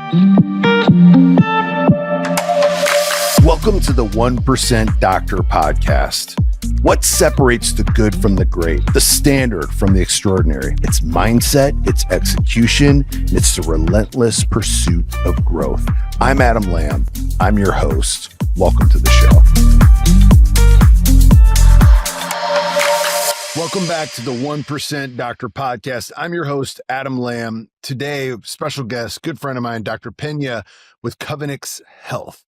Welcome to the 1% Doctor Podcast. What separates the good from the great, the standard from the extraordinary? It's mindset, it's execution, and it's the relentless pursuit of growth. I'm Adam Lamb. I'm your host. Welcome to the show. Welcome back to the 1% Doctor Podcast. I'm your host, Adam Lamb. Today, special guest, good friend of mine, Dr. Pena with Covenix Health.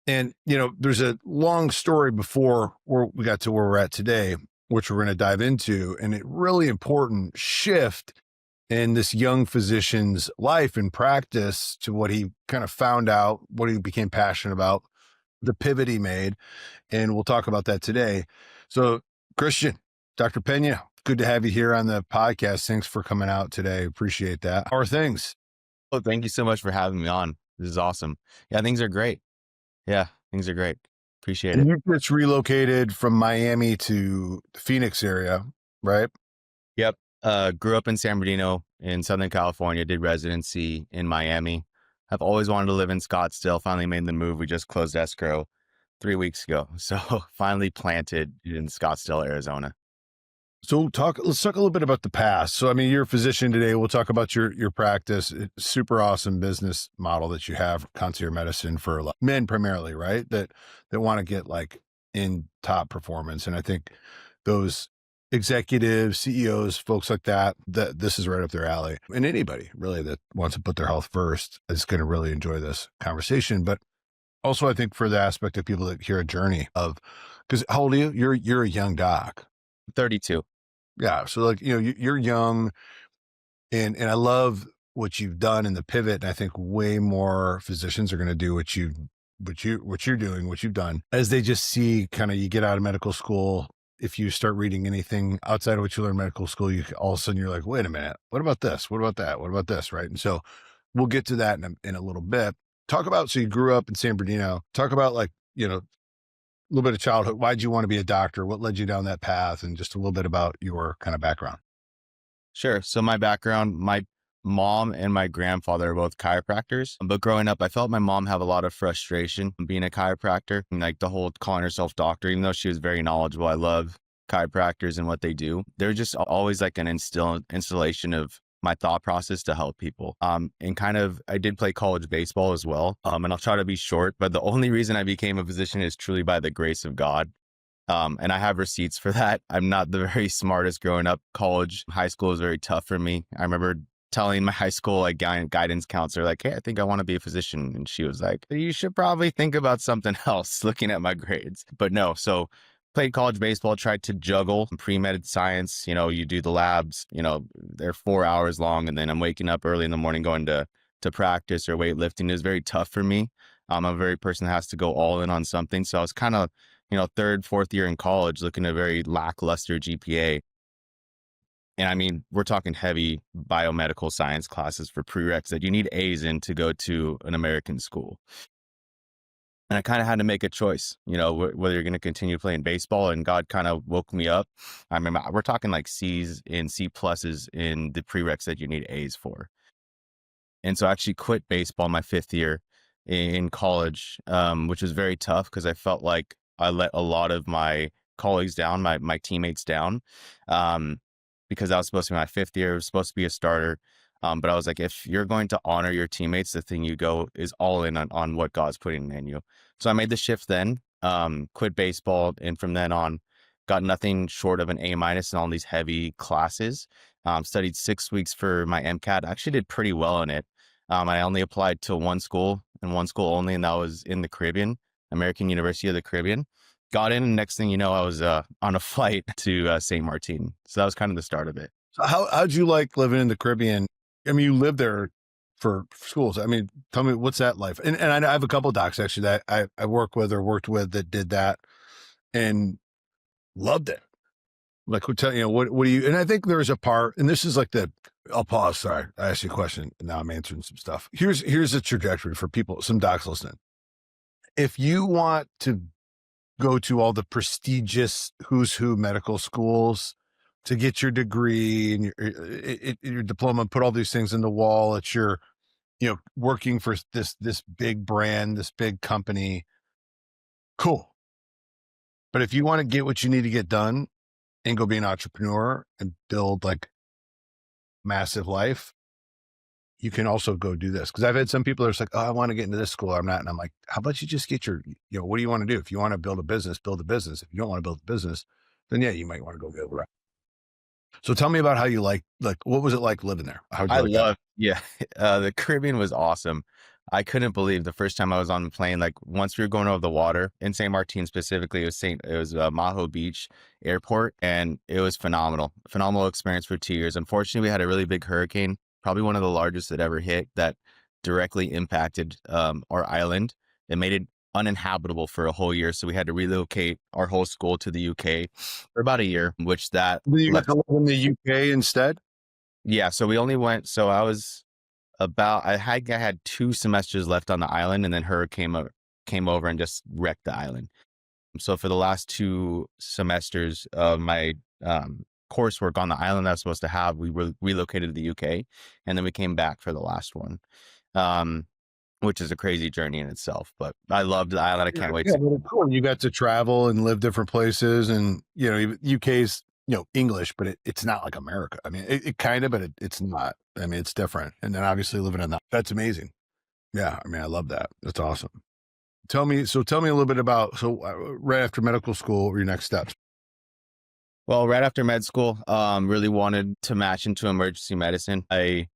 And, there's a long story before we got to where we're at today, which we're going to dive into, and a really important shift in this young physician's life and practice to what he kind of found out, what he became passionate about, the pivot he made. And we'll talk about that today. So, Christien, Dr. Pena, good to have you here on the podcast. Thanks for coming out today. Appreciate that. How are things? Oh, thank you so much for having me on. This is awesome. Yeah, things are great. Yeah, things are great. Appreciate it. You just relocated from Miami to the Phoenix area, right? Yep. Grew up in San Bernardino in Southern California, did residency in Miami. I've always wanted to live in Scottsdale, finally made the move. We just closed escrow 3 weeks ago. So finally planted in Scottsdale, Arizona. So let's talk a little bit about the past. So, you're a physician today. We'll talk about your practice. It's super awesome business model that you have, concierge medicine for men primarily, right? That want to get in top performance. And I think those executives, CEOs, folks like that this is right up their alley. And anybody really that wants to put their health first is going to really enjoy this conversation. But also I think for the aspect of people that hear a journey of, because how old are you? You're a young doc. 32. Yeah. So you're young and I love what you've done in the pivot. And I think way more physicians are going to do what you're doing, what you've done as they just see kind of, you get out of medical school. If you start reading anything outside of what you learn in medical school, all of a sudden you're like, wait a minute, what about this? What about that? What about this? Right. And so we'll get to that in a little bit. So you grew up in San Bernardino. Talk about a little bit of childhood. Why'd you want to be a doctor? What led you down that path? And just a little bit about your kind of background. Sure. So my background, my mom and my grandfather are both chiropractors. But growing up, I felt my mom have a lot of frustration being a chiropractor and the whole calling herself doctor, even though she was very knowledgeable. I love chiropractors and what they do. They're just always an installation of my thought process to help people. And I did play college baseball as well. And I'll try to be short, but the only reason I became a physician is truly by the grace of God. And I have receipts for that. I'm not the very smartest growing up. High school was very tough for me. I remember telling my high school guidance counselor, hey, I think I want to be a physician. And she was like, you should probably think about something else, looking at my grades. But no, so played college baseball, tried to juggle pre-med science. You do the labs, they're 4 hours long. And then I'm waking up early in the morning going to practice or weightlifting. It was very tough for me. I'm a very person that has to go all in on something. So I was kind of, third, fourth year in college, looking at a very lackluster GPA. And we're talking heavy biomedical science classes for prereqs that you need A's in to go to an American school. And I kind of had to make a choice, whether you're going to continue playing baseball, and God kind of woke me up. I remember we're talking C's and C pluses in the prereqs that you need A's for. And so I actually quit baseball my 5th year in college, which was very tough because I felt like I let a lot of my colleagues down, my teammates down, because that was supposed to be my 5th year. It was supposed to be a starter. But I was like, if you're going to honor your teammates, the thing you go is all in on what God's putting in you. So I made the shift then, quit baseball. And from then on, got nothing short of an A- in all these heavy classes. Studied 6 weeks for my MCAT. I actually did pretty well in it. I only applied to one school and one school only, and that was in the Caribbean, American University of the Caribbean. Got in, and next thing you know, I was on a flight to St. Martin. So that was kind of the start of it. So how'd you like living in the Caribbean? You lived there for schools. Tell me, what's that life? And I have a couple of docs actually that I work with or worked with that did that and loved it. Who tell what do you, and I think there's a part, and this is I'll pause. Sorry. I asked you a question and now I'm answering some stuff. Here's a trajectory for people, some docs listening. If you want to go to all the prestigious who's who medical schools to get your degree and your diploma, put all these things in the wall. It's your working for this big brand, this big company, cool. But if you want to get what you need to get done and go be an entrepreneur and build like massive life, you can also go do this. Cause I've had some people that are just like, oh, I want to get into this school. I'm not. And I'm like, how about you just get what do you want to do? If you want to build a business, build a business. If you don't want to build a business, then yeah, you might want to go build it. So tell me about how you like, what was it like living there? How'd you I like that? love, yeah, the Caribbean was awesome. I couldn't believe the first time I was on the plane, like once we were going over the water in St. Martin specifically, it was Maho Beach Airport, and it was phenomenal experience for 2 years. Unfortunately, we had a really big hurricane, probably one of the largest that ever hit, that directly impacted our island. It made it uninhabitable for a whole year. So we had to relocate our whole school to the UK for about a year, which that Then you got left. to live in the UK instead? Yeah, so we only went, so I had 2 semesters left on the island, and then came over and just wrecked the island. So for the last 2 semesters of my coursework on the island I was supposed to have, we relocated to the UK, and then we came back for the last one, which is a crazy journey in itself. But I loved the island. I can't wait Yeah, to. but it's cool. You got to travel and live different places, and UK's English, but it's not like America. I mean, it kind of, but it's not. I mean, it's different. And then obviously living in that's amazing. Yeah, I mean, I love that. That's awesome. Tell me a little bit about right after medical school, what were your next steps? Well, right after med school, really wanted to match into emergency medicine. I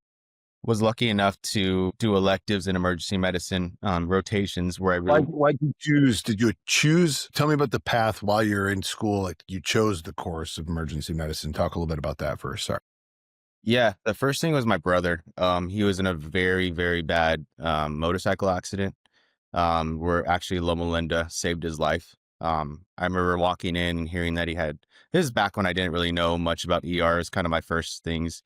was lucky enough to do electives in emergency medicine rotations where I really. Why did you choose? Did you choose? Tell me about the path while you're in school. Like you chose the course of emergency medicine. Talk a little bit about that first. Sorry. Yeah, the first thing was my brother. He was in a very, very bad motorcycle accident, where actually Loma Linda saved his life. I remember walking in and hearing that this is back when I didn't really know much about ER. It's kind of my first things.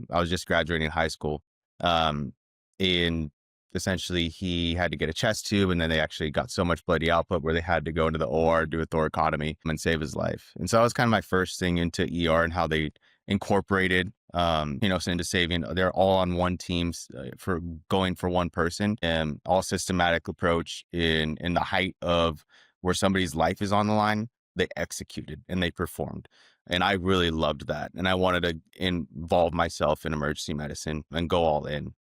I was just graduating high school. And essentially he had to get a chest tube, and then they actually got so much bloody output where they had to go into the OR, do a thoracotomy and save his life. And so that was kind of my first thing into ER and how they incorporated, into saving. They're all on one team for going for one person, and all systematic approach in the height of where somebody's life is on the line. They executed and they performed. And I really loved that. And I wanted to involve myself in emergency medicine and go all in.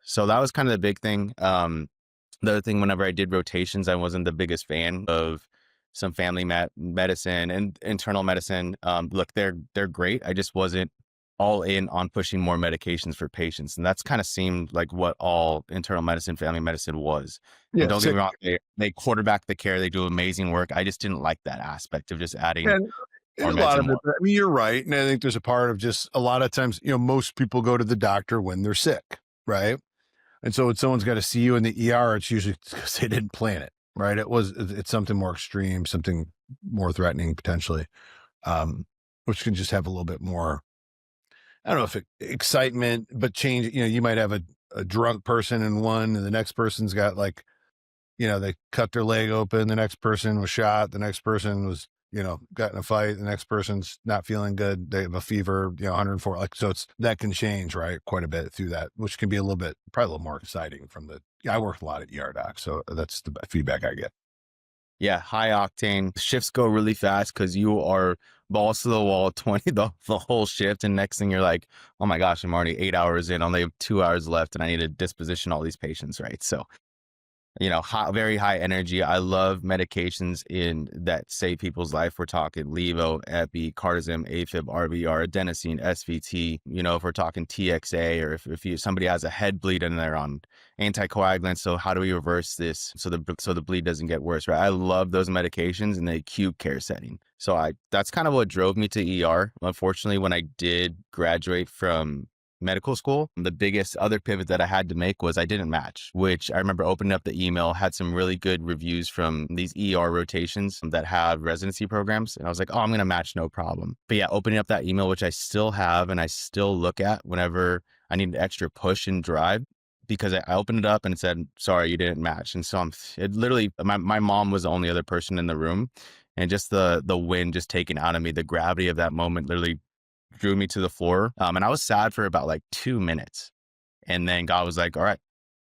So that was kind of the big thing. The other thing, whenever I did rotations, I wasn't the biggest fan of some family medicine and internal medicine. Look, they're great. I just wasn't all in on pushing more medications for patients. And that's kind of seemed like what all internal medicine, family medicine was. Yeah. And don't get me wrong, they quarterback the care. They do amazing work. I just didn't like that aspect of just adding A more meds lot and of it. more. I mean, you're right. And I think there's a part of just a lot of times, most people go to the doctor when they're sick, right? And so when someone's got to see you in the ER, it's usually because they didn't plan it, right? It's something more extreme, something more threatening potentially, which can just have a little bit more, I don't know if excitement, but change. You might have a drunk person in one, and the next person's got like, they cut their leg open. The next person was shot. The next person was, got in a fight. The next person's not feeling good. They have a fever, 104. Like, so that can change, right? Quite a bit through that, which can be probably a little more exciting I work a lot at ER doc. So that's the feedback I get. Yeah, high octane. Shifts go really fast because you are balls to the wall 20 the whole shift. And next thing you're like, oh my gosh, I'm already 8 hours in. I only have 2 hours left and I need to disposition all these patients, right? So very high energy. I love medications that save people's life. We're talking Levo, Epi, Cardizem, AFib, RBR, adenosine, SVT. If we're talking TXA, or if somebody has a head bleed and they're on anticoagulants, so how do we reverse this so the bleed doesn't get worse, right? I love those medications in the acute care setting. So that's kind of what drove me to ER. Unfortunately, when I did graduate from medical school, the biggest other pivot that I had to make was I didn't match, which I remember opening up the email, had some really good reviews from these ER rotations that have residency programs. And I was like, oh, I'm going to match, no problem. But yeah, opening up that email, which I still have and I still look at whenever I need an extra push and drive, because I opened it up and it said, sorry, you didn't match. And so my mom was the only other person in the room, and just the wind just taken out of me, the gravity of that moment literally drew me to the floor. And I was sad for about like 2 minutes. And then God was like, all right,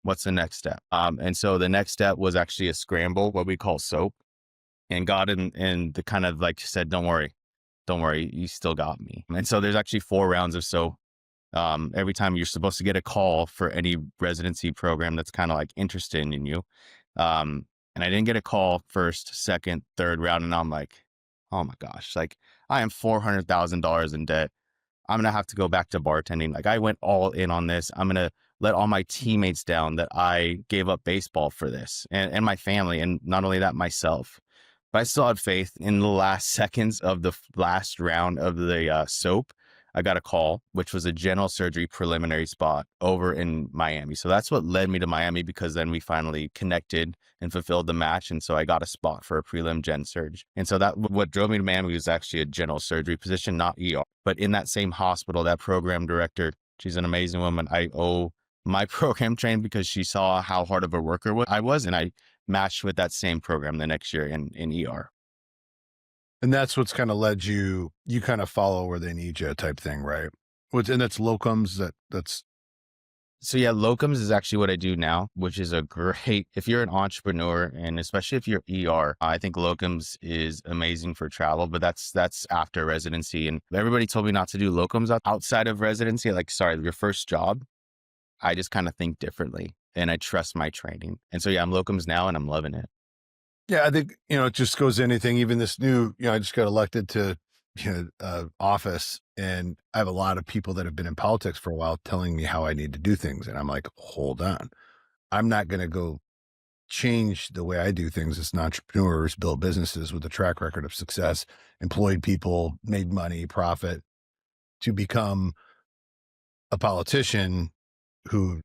what's the next step? And so the next step was actually a scramble, what we call soap. And God and the kind of like said, don't worry, you still got me. And so there's actually 4 rounds of soap. Every time you're supposed to get a call for any residency program that's kind of like interested in you. And I didn't get a call first, second, third round. And I'm like, oh my gosh, like I am $400,000 in debt. I'm going to have to go back to bartending. Like I went all in on this. I'm going to let all my teammates down that I gave up baseball for this and my family. And not only that, myself. But I still had faith. In the last seconds of the last round of the soap, I got a call, which was a general surgery preliminary spot over in Miami. So that's what led me to Miami, because then we finally connected and fulfilled the match. And so I got a spot for a prelim gen surge. And so that what drove me to Miami was actually a general surgery position, not ER. But in that same hospital, that program director, she's an amazing woman. I owe my program train because she saw how hard of a worker I was, and I matched with that same program the next year in ER. And that's what's kind of led you kind of follow where they need you type thing, right? And that's locums. That's So yeah, locums is actually what I do now, which is a great, if you're an entrepreneur and especially if you're ER, I think locums is amazing for travel, but that's after residency. And everybody told me not to do locums outside of residency. Like, sorry, your first job. I just kind of think differently and I trust my training. And so, yeah, I'm locums now and I'm loving it. Yeah, I think, it just goes to anything, even this new, I just got elected to, office, and I have a lot of people that have been in politics for a while telling me how I need to do things. And I'm like, hold on, I'm not going to go change the way I do things as an entrepreneur who's built businesses with a track record of success, employed people, made money, profit, to become a politician who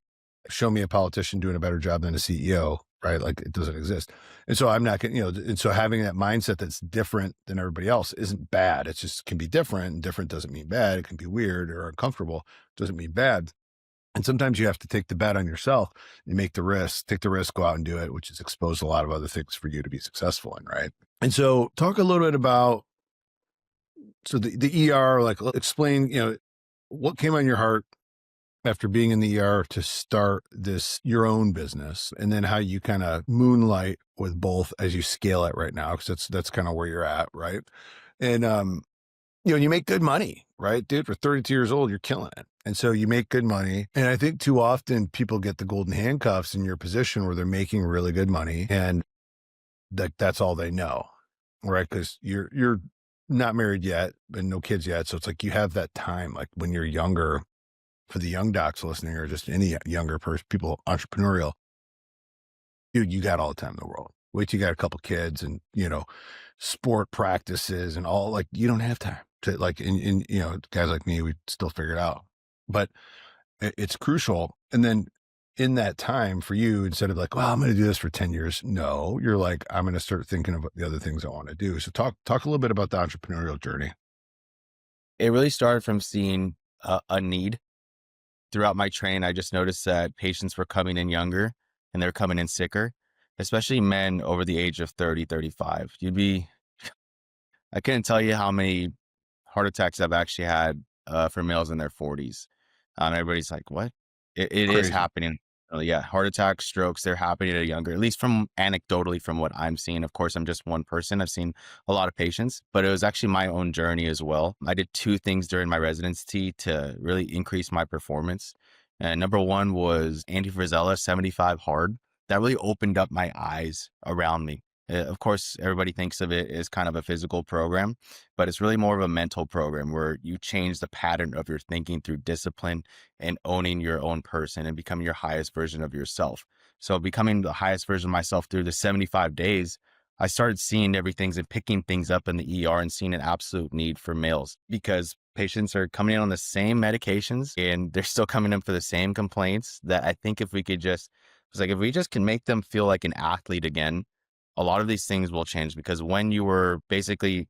show me a politician doing a better job than a CEO, right? Like it doesn't exist. And so I'm not going to, and so having that mindset that's different than everybody else isn't bad. It's just can be different, and different doesn't mean bad. It can be weird or uncomfortable. Doesn't mean bad. And sometimes you have to take the bet on yourself and take the risk, go out and do it, which has exposed a lot of other things for you to be successful in. Right. And so talk a little bit about, so the ER, like explain, what came on your heart after being in the ER to start your own business, and then how you kind of moonlight with both as you scale it right now. Cause that's kind of where you're at. Right. And, you make good money, right, dude? For 32 years old, you're killing it. And so you make good money. And I think too often people get the golden handcuffs in your position where they're making really good money and that's all they know, right? Cause you're not married yet and no kids yet. So it's like you have that time, like when you're younger, for the young docs listening, or just any younger person, people, entrepreneurial, dude, you got all the time in the world. Wait till you got a couple kids and, sport practices and all, like, you don't have time to like, in guys like me, we still figure it out, but it's crucial. And then in that time for you, instead of like, well, I'm going to do this for 10 years. No, you're like, I'm going to start thinking about the other things I want to do. So talk a little bit about the entrepreneurial journey. It really started from seeing a need throughout my train. I just noticed that patients were coming in younger and they're coming in sicker, especially men over the age of 30, 35. I couldn't tell you how many heart attacks I've actually had for males in their 40s. Everybody's like, what? It is Crazy. happening. Yeah, heart attacks, strokes, they're happening at a younger, at least from anecdotally from what I'm seeing. Of course, I'm just one person. I've seen a lot of patients, but it was actually my own journey as well. I did 2 things during my residency to really increase my performance. And number 1 was anti-Frisella 75 hard. That really opened up my eyes around me. Of course, everybody thinks of it as kind of a physical program, but it's really more of a mental program where you change the pattern of your thinking through discipline and owning your own person and becoming your highest version of yourself. So becoming the highest version of myself through the 75 days, I started seeing everything and picking things up in the ER and seeing an absolute need for males because patients are coming in on the same medications and they're still coming in for the same complaints. That I think if we can make them feel like an athlete again, a lot of these things will change. Because when you were basically,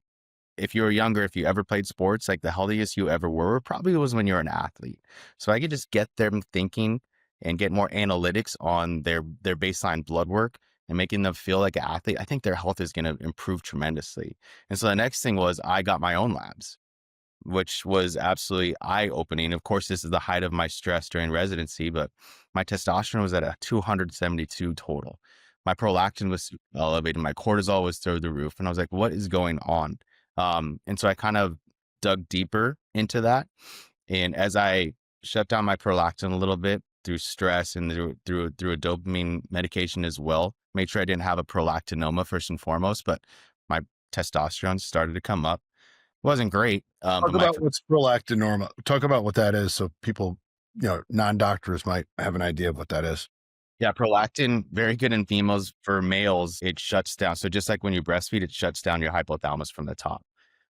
if you were younger, if you ever played sports, like the healthiest you ever were probably was when you're an athlete. So I could just get them thinking and get more analytics on their baseline blood work and making them feel like an athlete. I think their health is going to improve tremendously. And so the next thing was I got my own labs. which was absolutely eye-opening. Of course, this is the height of my stress during residency, but my testosterone was at a 272 total. My prolactin was super elevated. My cortisol was through the roof. And I was like, what is going on? And so I kind of dug deeper into that. And as I shut down my prolactin a little bit through stress and through a dopamine medication as well, made sure I didn't have a prolactinoma first and foremost, but my testosterone started to come up. Wasn't great. Talk about what's prolactin normal. Talk about what that is, so people, non-doctors might have an idea of what that is. Yeah, prolactin, very good in females. For males, it shuts down. So just like when you breastfeed, it shuts down your hypothalamus from the top.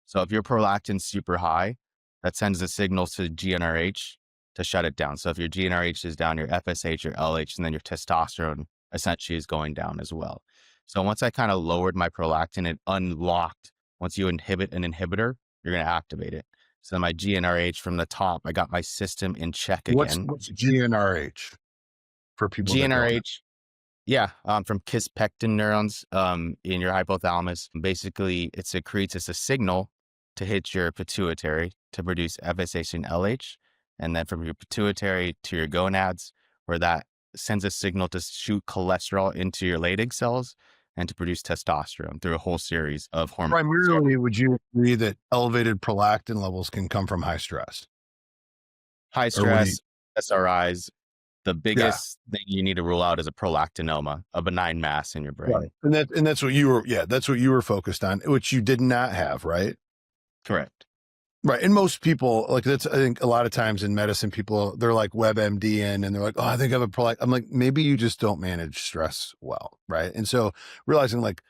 So if your prolactin's super high, that sends a signal to GnRH to shut it down. So if your GnRH is down, your FSH or LH, and then your testosterone essentially is going down as well. So once I kind of lowered my prolactin, it unlocked. Once you inhibit an inhibitor, you're going to activate it. So my GnRH from the top, I got my system in check again. What's GnRH for people that don't know? GnRH, yeah, from kispectin neurons in your hypothalamus. Basically, it secretes, it's a signal to hit your pituitary to produce FSH and LH. And then from your pituitary to your gonads, where that sends a signal to shoot cholesterol into your Leydig cells and to produce testosterone through a whole series of hormones. Primarily, would you agree that elevated prolactin levels can come from high stress? High stress, SRIs, the Yeah, biggest thing you need to rule out is a prolactinoma, a benign mass in your brain. right. And that's what you were focused on, which you did not have, right? Correct. Right. And most people, like, I think a lot of times in medicine, people, they're like WebMD in and they're like, oh, I think I have a prolactin. I'm like, maybe you just don't manage stress well. Right. And so realizing like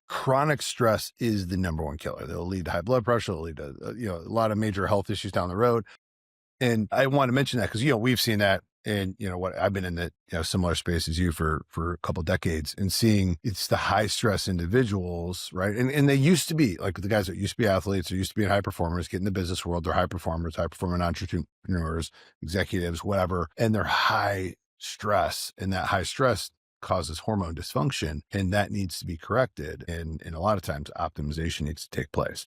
chronic stress is the number one killer. They'll lead to high blood pressure, it'll lead to, a lot of major health issues down the road. And I want to mention that because, we've seen that. And what I've been in the similar space as you for a couple of decades, and seeing it's the high stress individuals, right? And they used to be like the guys that used to be athletes or used to be high performers, get in the business world. They're high performers, high performing entrepreneurs, executives, whatever, and they're high stress, and that high stress causes hormone dysfunction, and that needs to be corrected. And a lot of times, optimization needs to take place.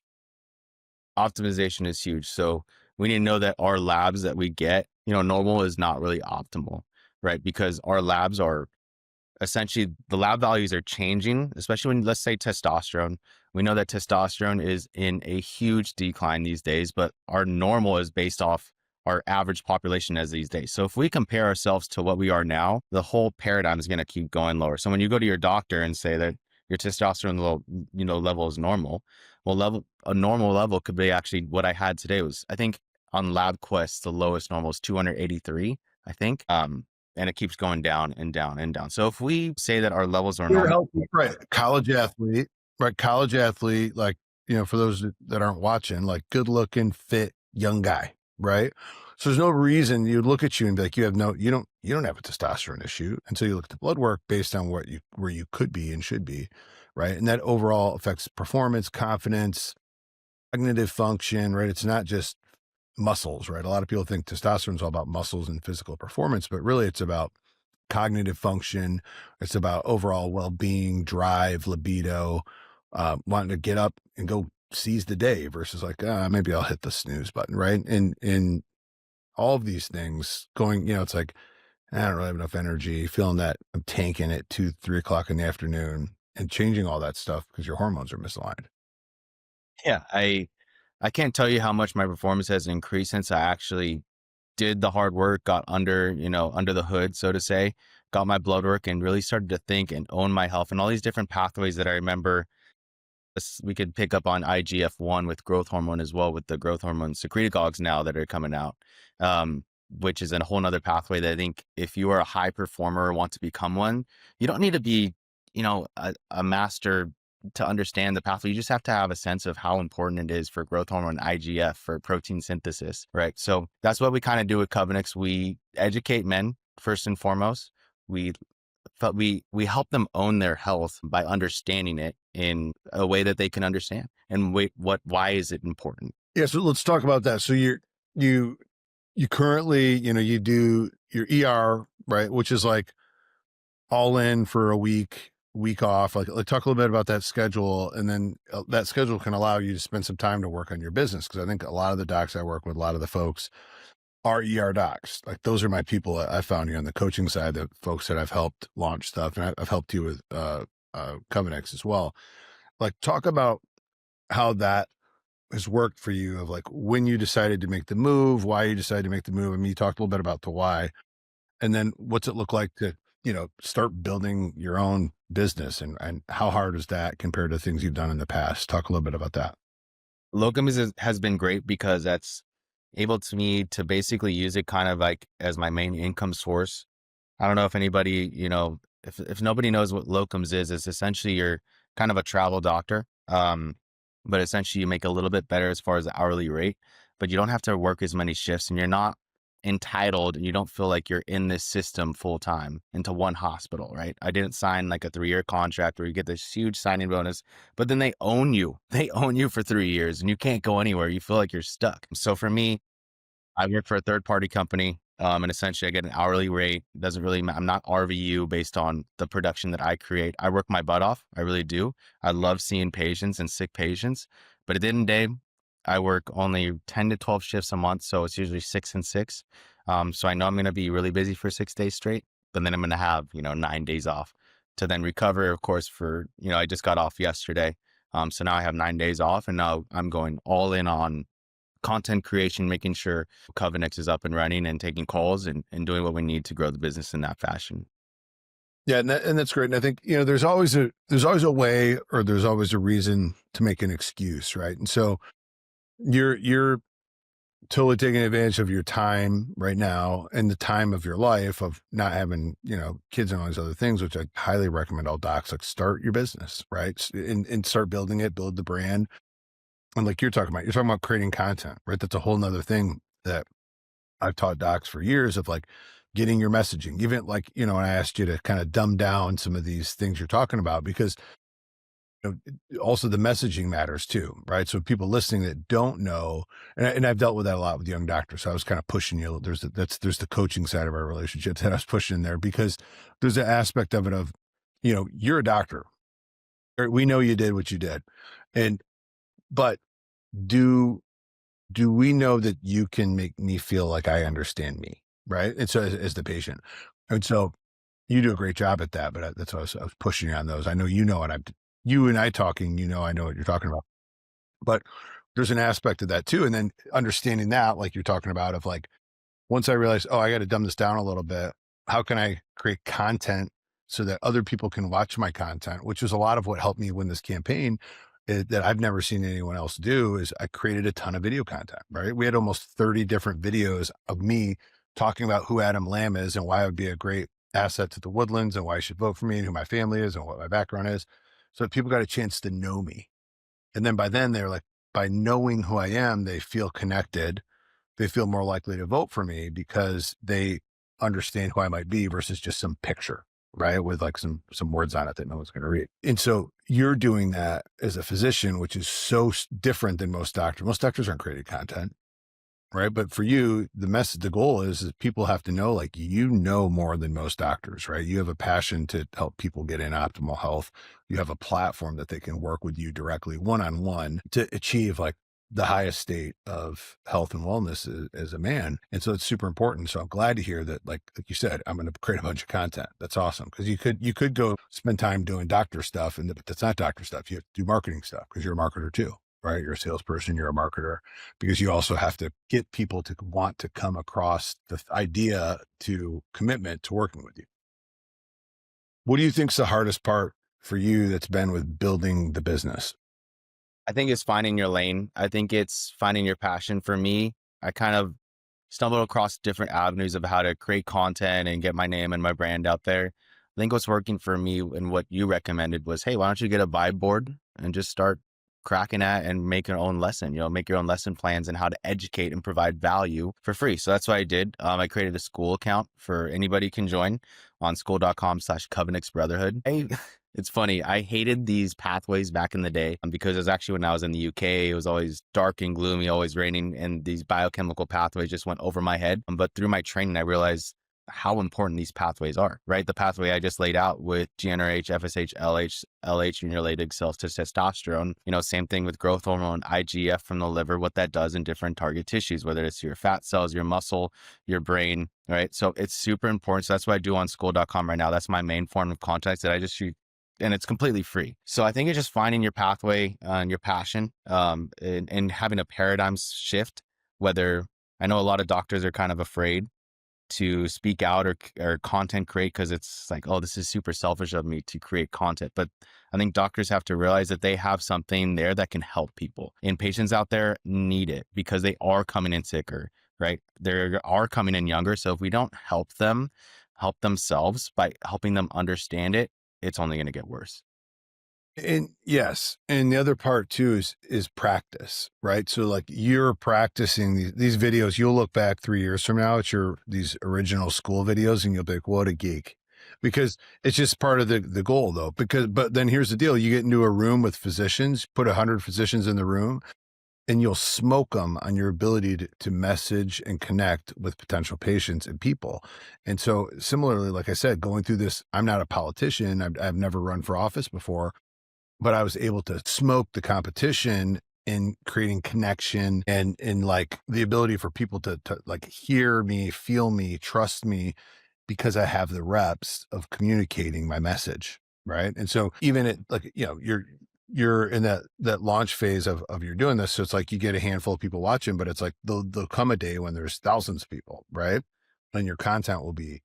Optimization is huge. So we need to know that our labs that we get, normal is not really optimal, right? Because our labs are essentially, the lab values are changing, especially when, let's say, testosterone. We know that testosterone is in a huge decline these days, but our normal is based off our average population as these days. So if we compare ourselves to what we are now, the whole paradigm is going to keep going lower. So when you go to your doctor and say that your testosterone level is normal, well, a normal level could be actually what I had today was, I think on LabQuest, the lowest normal is 283, I think. And it keeps going down and down and down. So if we say that our levels are You're normal, healthy, right? College athlete, right? College athlete, like, for those that aren't watching, like good looking, fit, young guy, right? So there's no reason you'd look at you and be like, you don't have a testosterone issue until you look at the blood work based on where you could be and should be, right? And that overall affects performance, confidence, cognitive function, right? It's not just muscles, right? A lot of people think testosterone is all about muscles and physical performance, but really it's about cognitive function. It's about overall well-being, drive, libido, wanting to get up and go seize the day versus like, maybe I'll hit the snooze button, right? And all of these things going, it's like, I don't really have enough energy, feeling that I'm tanking at 2-3 o'clock in the afternoon, and changing all that stuff because your hormones are misaligned. yeah, I can't tell you how much my performance has increased since I actually did the hard work, got under the hood, so to say, got my blood work and really started to think and own my health and all these different pathways that I remember. We could pick up on IGF-1 with growth hormone as well, with the growth hormone secretagogues now that are coming out, which is a whole nother pathway that I think if you are a high performer or want to become one, you don't need to be, a master to understand the pathway. You just have to have a sense of how important it is for growth hormone, IGF, for protein synthesis, right? So that's what we kind of do with Covenix. We educate men first and foremost. We help them own their health by understanding it in a way that they can understand. And why is it important? Yeah. So let's talk about that. So you currently, you do your ER, right? Which is like all in for a week week off, like talk a little bit about that schedule, and then that schedule can allow you to spend some time to work on your business. Because I think a lot of the docs I work with, a lot of the folks are ER docs. Like those are my people I found here on the coaching side, the folks that I've helped launch stuff, and I've helped you with Covenix as well. Like talk about how that has worked for you, of like when you decided to make the move, why you decided to make the move. I mean, you talked a little bit about the why, and then what's it look like to, start building your own business, and how hard is that compared to things you've done in the past? Talk a little bit about that. Locum has been great because that's able to me to basically use it kind of like as my main income source. I don't know if anybody, if nobody knows what locums is, it's essentially you're kind of a travel doctor. But essentially you make a little bit better as far as the hourly rate, but you don't have to work as many shifts and you're not entitled and you don't feel like you're in this system full time into one hospital, right? I didn't sign like a 3-year contract where you get this huge signing bonus, but then they own you. They own you for 3 years and you can't go anywhere. You feel like you're stuck. So for me, I work for a third party company. And essentially I get an hourly rate. It doesn't really I'm not RVU based on the production that I create. I work my butt off. I really do. I love seeing patients and sick patients, but at the end of the day, I work only 10 to 12 shifts a month. So it's usually 6 and 6. So I know I'm going to be really busy for 6 days straight, but then I'm going to have, 9 days off to then recover, of course, for, I just got off yesterday. So now I have 9 days off and now I'm going all in on content creation, making sure Covenix is up and running and taking calls and doing what we need to grow the business in that fashion. Yeah, and that's great. And I think, there's always a way, or there's always a reason to make an excuse, right? And so you're totally taking advantage of your time right now and the time of your life of not having, kids and all these other things, which I highly recommend all docs, like start your business, right? And start building it, build the brand. And like you're talking about creating content, right? That's a whole nother thing that I've taught docs for years, of like getting your messaging, even like, and I asked you to kind of dumb down some of these things you're talking about, because also the messaging matters too, right? So people listening that don't know, and I've dealt with that a lot with young doctors. So I was kind of pushing you. There's the coaching side of our relationship that I was pushing there, because there's an aspect of it of, you're a doctor. We know you did what you did. But do we know that you can make me feel like I understand me, right? And so as the patient, and so you do a great job at that. But that's why I was pushing you on those. I know you and I talking. I know what you're talking about. But there's an aspect of that too, and then understanding that, like you're talking about, of like, once I realized, oh, I got to dumb this down a little bit. How can I create content so that other people can watch my content? Which is a lot of what helped me win this campaign, that I've never seen anyone else do, is I created a ton of video content, right? We had almost 30 different videos of me talking about who Adam Lamb is and why I would be a great asset to the Woodlands and why I should vote for me and who my family is and what my background is. So people got a chance to know me. And then by then they're like, by knowing who I am, they feel connected. They feel more likely to vote for me because they understand who I might be versus just some picture, right? With like some words on it that no one's going to read. And so you're doing that as a physician, which is so different than most doctors. Most doctors aren't creating content, right? But for you, the goal is people have to know, like, more than most doctors, right? You have a passion to help people get in optimal health. You have a platform that they can work with you directly, one-on-one, to achieve like the highest state of health and wellness as a man. And so it's super important. So I'm glad to hear that, like you said, I'm going to create a bunch of content. That's awesome. Because you could go spend time doing doctor stuff, but that's not doctor stuff. You have to do marketing stuff because you're a marketer too, right? You're a salesperson, you're a marketer, because you also have to get people to want to come across the idea to commitment to working with you. What do you think's the hardest part for you that's been with building the business? I think it's finding your lane. I think it's finding your passion. For me, I kind of stumbled across different avenues of how to create content and get my name and my brand out there. I think what's working for me and what you recommended was, hey, why don't you get a vibe board and just start cracking at and make your own lesson, make your own lesson plans and how to educate and provide value for free. So that's what I did. I created a school account for anybody can join on school.com/Covenix Brotherhood. It's funny. I hated these pathways back in the day because it was actually when I was in the UK, it was always dark and gloomy, always raining, and these biochemical pathways just went over my head. But through my training, I realized how important these pathways are, right? The pathway I just laid out with GnRH, FSH, LH, and related cells to testosterone, same thing with growth hormone, IGF from the liver, what that does in different target tissues, whether it's your fat cells, your muscle, your brain, right? So it's super important. So that's what I do on school.com right now. That's my main form of content that I just shoot, and it's completely free. So I think it's just finding your pathway and your passion, and having a paradigm shift. Whether, I know a lot of doctors are kind of afraid to speak out or content create, because it's like, oh, this is super selfish of me to create content. But I think doctors have to realize that they have something there that can help people, and patients out there need it because they are coming in sicker, right? They are coming in younger. So if we don't help them help themselves by helping them understand it, it's only going to get worse. And yes, and the other part too is practice, right? So like you're practicing these videos, you'll look back 3 years from now at these original school videos and you'll be like, what a geek. Because it's just part of the goal though. But then here's the deal. You get into a room with physicians, put 100 physicians in the room, and you'll smoke them on your ability to message and connect with potential patients and people. And so similarly, like I said, going through this, I'm not a politician. I've never run for office before, but I was able to smoke the competition in creating connection and like the ability for people to like hear me, feel me, trust me, because I have the reps of communicating my message. Right. And so even at like, you're in that launch phase of you're doing this. So it's like you get a handful of people watching, but it's like there'll come a day when there's thousands of people, right? And your content will be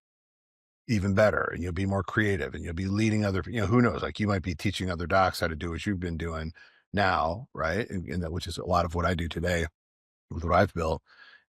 even better, and you'll be more creative, and you'll be leading other, who knows, like you might be teaching other docs how to do what you've been doing now, right? And that, which is a lot of what I do today with what I've built,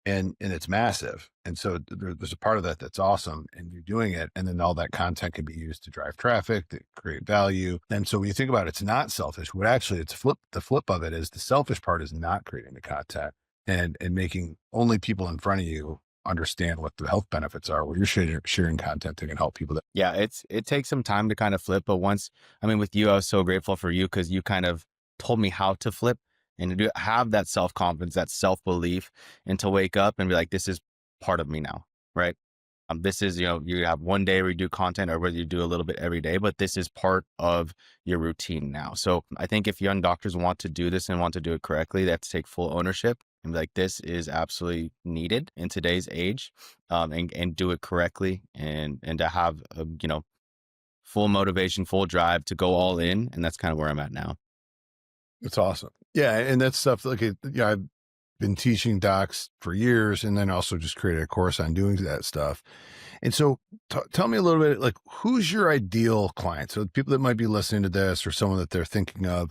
and it's massive. And so there's a part of that that's awesome, and you're doing it, and then all that content can be used to drive traffic, to create value. And so when you think about it, it's not selfish. What actually the flip of it is the selfish part is not creating the content and making only people in front of you understand what the health benefits are, where you're sharing content that can help people. Yeah, it takes some time to kind of flip, but with you, I was so grateful for you because you kind of told me how to flip and to have that self-confidence, that self-belief, and to wake up and be like, this is part of me now, right? This is, you have one day where you do content or whether you do a little bit every day, but this is part of your routine now. So I think if young doctors want to do this and want to do it correctly, they have to take full ownership and be like, this is absolutely needed in today's age, and do it correctly and to have, full motivation, full drive to go all in. And that's kind of where I'm at now. It's awesome. Yeah. And that's stuff like, I've been teaching docs for years, and then also just created a course on doing that stuff. And so tell me a little bit, like, who's your ideal client? So people that might be listening to this or someone that they're thinking of,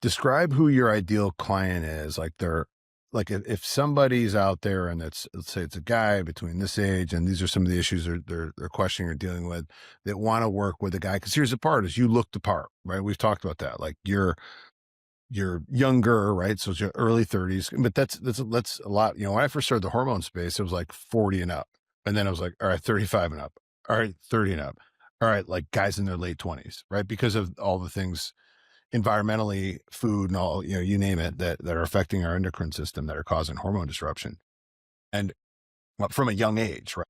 describe who your ideal client is. Like if somebody's out there and let's say it's a guy between this age, and these are some of the issues they're questioning or dealing with, that want to work with a guy. Cause here's the part is you look the part, right? We've talked about that. Like you're younger, right? So it's your early 30s, but that's a lot. When I first started the hormone space, it was like 40 and up. And then I was like, all right, 35 and up. All right, 30 and up. All right, like guys in their late 20s, right? Because of all the things environmentally, food and all, you name it, that are affecting our endocrine system, that are causing hormone disruption. And from a young age, right?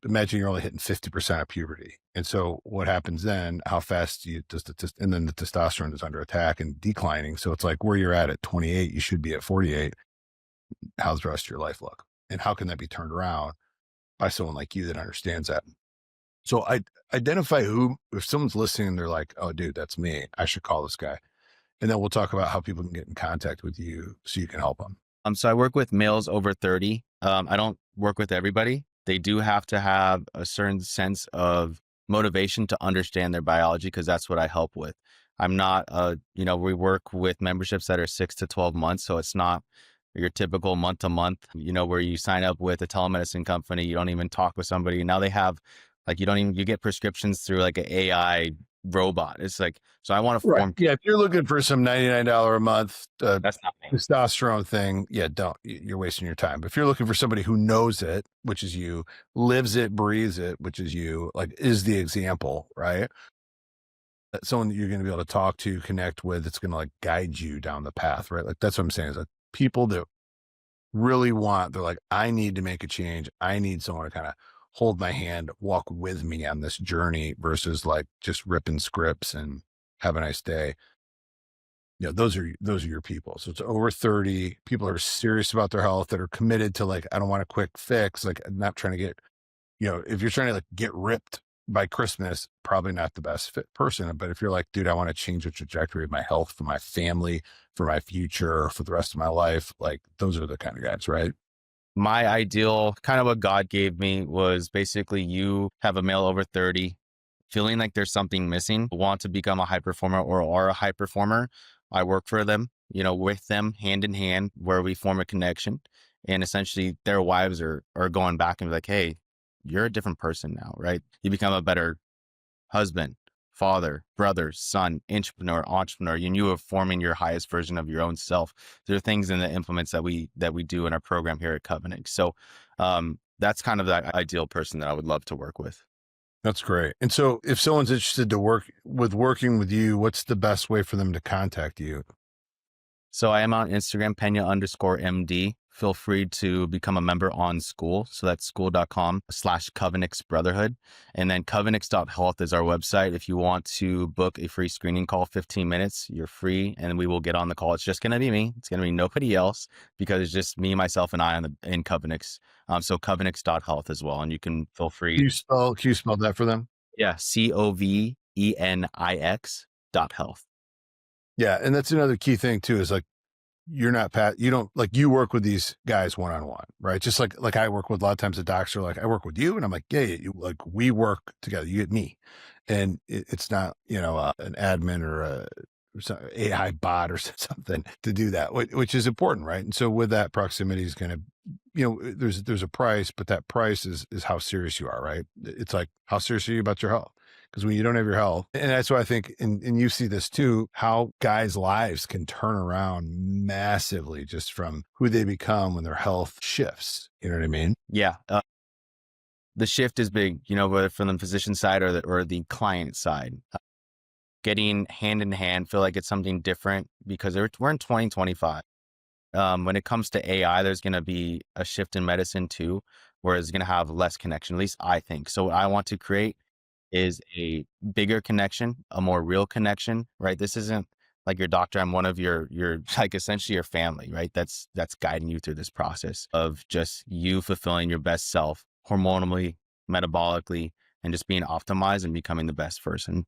Imagine you're only hitting 50% of puberty. And so what happens then, how fast and then the testosterone is under attack and declining. So it's like where you're at 28, you should be at 48. How's the rest of your life look? And how can that be turned around by someone like you that understands that? So I identify if someone's listening and they're like, oh dude, that's me, I should call this guy. And then we'll talk about how people can get in contact with you so you can help them. So I work with males over 30. I don't work with everybody. They do have to have a certain sense of motivation to understand their biology, because that's what I help with. I'm not, we work with memberships that are 6 to 12 months. So it's not your typical month to month, where you sign up with a telemedicine company, you don't even talk with somebody. Now they have you get prescriptions through like an AI robot. It's like, so I want to form. Yeah. If you're looking for some $99 a month, that's not me. Testosterone thing. Yeah. You're wasting your time. But if you're looking for somebody who knows it, which is you, lives it, breathes it, which is you, like is the example, right? That's someone that you're going to be able to talk to, connect with. It's going to like guide you down the path, right? Like that's what I'm saying is like people that really they're like, I need to make a change. I need someone to kind of hold my hand, walk with me on this journey versus like just ripping scripts and have a nice day. Those are your people. So it's over 30 people are serious about their health, that are committed to like, I don't want a quick fix. Like, I'm not trying to get, if you're trying to like get ripped by Christmas, probably not the best fit person. But if you're like, dude, I want to change the trajectory of my health for my family, for my future, for the rest of my life, like those are the kind of guys, right? My ideal, kind of what God gave me, was basically you have a male over 30, feeling like there's something missing, want to become a high performer or are a high performer. I work for them, with them hand in hand, where we form a connection. And essentially their wives are going back and be like, hey, you're a different person now, right? You become a better husband, father, brother, son, entrepreneur, and you are forming your highest version of your own self. There are things in the implements that we do in our program here at Covenant. So that's kind of the ideal person that I would love to work with. That's great. And so if someone's interested to working with you, what's the best way for them to contact you? So I am on Instagram, Pena_MD. Feel free to become a member on School. So that's school.com/Covenix Brotherhood. And then Covenix.health is our website. If you want to book a free screening call, 15 minutes, you're free, and we will get on the call. It's just going to be me. It's going to be nobody else, because it's just me, myself, and I in Covenix. So Covenix.health as well. And you can feel free. Can you spell that for them? Yeah. COVENIX.health. Yeah. And that's another key thing too, is like, you don't like, you work with these guys one-on-one, right? Just like I work with a lot of times the docs are like, I work with you. And I'm like, yeah, like we work together, you get me. And it's not, an admin or a AI bot or something to do that, which is important. Right. And so with that, proximity is going to, there's a price, but that price is how serious you are, right? It's like, how serious are you about your health? Because when you don't have your health, and that's why I think, and you see this too, how guys' lives can turn around massively just from who they become when their health shifts. You know what I mean? Yeah. The shift is big, whether from the physician side or the client side. Getting hand in hand, feel like it's something different, because we're in 2025. When it comes to AI, there's going to be a shift in medicine too, where it's going to have less connection, at least I think. So what I want to create is a bigger connection, a more real connection, right? This isn't like your doctor. I'm one of your like essentially your family, right? That's guiding you through this process of just you fulfilling your best self hormonally, metabolically, and just being optimized and becoming the best person.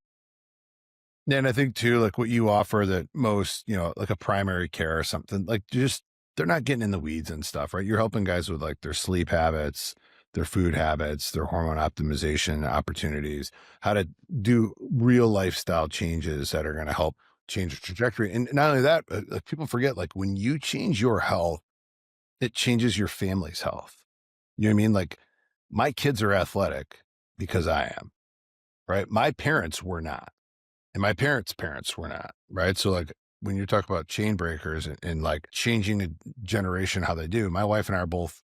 And I think too, like what you offer that most, like a primary care or something, like just, they're not getting in the weeds and stuff, right? You're helping guys with like their sleep habits, their food habits, their hormone optimization opportunities, how to do real lifestyle changes that are going to help change the trajectory. And not only that, but like people forget, like when you change your health, it changes your family's health. You know what I mean? Like my kids are athletic because I am, right? My parents were not. And my parents were not, right? So like when you talk about chain breakers and like changing a generation how they do, my wife and I are both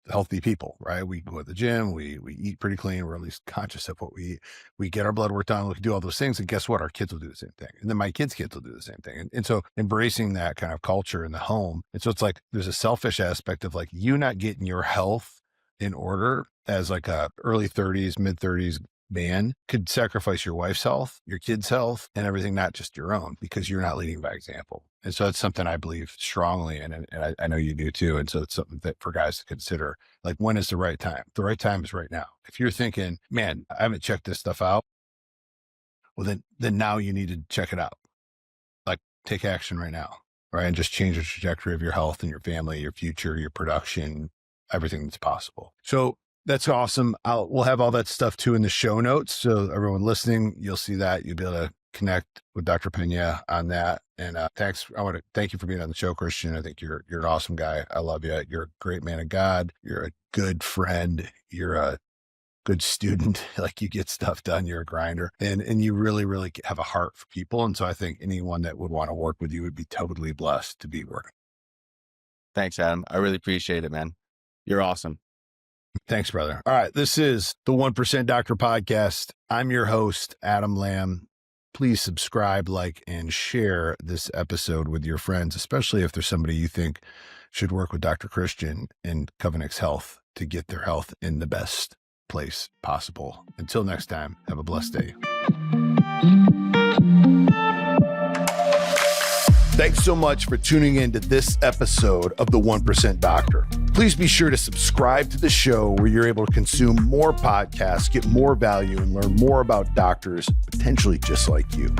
healthy people, right? We go to the gym, we eat pretty clean, we're at least conscious of what we eat. We get our blood work done, we can do all those things. And guess what? Our kids will do the same thing. And then my kids' kids will do the same thing. And so embracing that kind of culture in the home. And so it's like there's a selfish aspect of like you not getting your health in order as like a early 30s, mid 30s man could sacrifice your wife's health, your kids' health, and everything, not just your own, because you're not leading by example. And so it's something I believe strongly in, and I know you do too. And so it's something that for guys to consider, like, when is the right time? The right time is right now. If you're thinking, man, I haven't checked this stuff out, well, then now you need to check it out. Like, take action right now, right? And just change the trajectory of your health and your family, your future, your production, everything that's possible. So that's awesome. We'll have all that stuff too in the show notes. So everyone listening, you'll see that. You'll be able to connect with Dr. Pena on that. And thanks. I want to thank you for being on the show, Christian. I think you're an awesome guy. I love you. You're a great man of God. You're a good friend. You're a good student. Like, you get stuff done. You're a grinder, and you really, really have a heart for people. And so I think anyone that would want to work with you would be totally blessed to be working. Thanks, Adam. I really appreciate it, man. You're awesome. Thanks, brother. All right. This is the 1% Doctor Podcast. I'm your host, Adam Lamb. Please subscribe, like, and share this episode with your friends, especially if there's somebody you think should work with Dr. Christian in Covenix Health to get their health in the best place possible. Until next time, have a blessed day. Thanks so much for tuning in to this episode of The 1% Doctor. Please be sure to subscribe to the show where you're able to consume more podcasts, get more value, and learn more about doctors potentially just like you.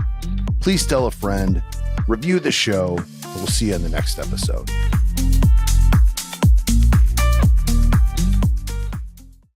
Please tell a friend, review the show, and we'll see you in the next episode.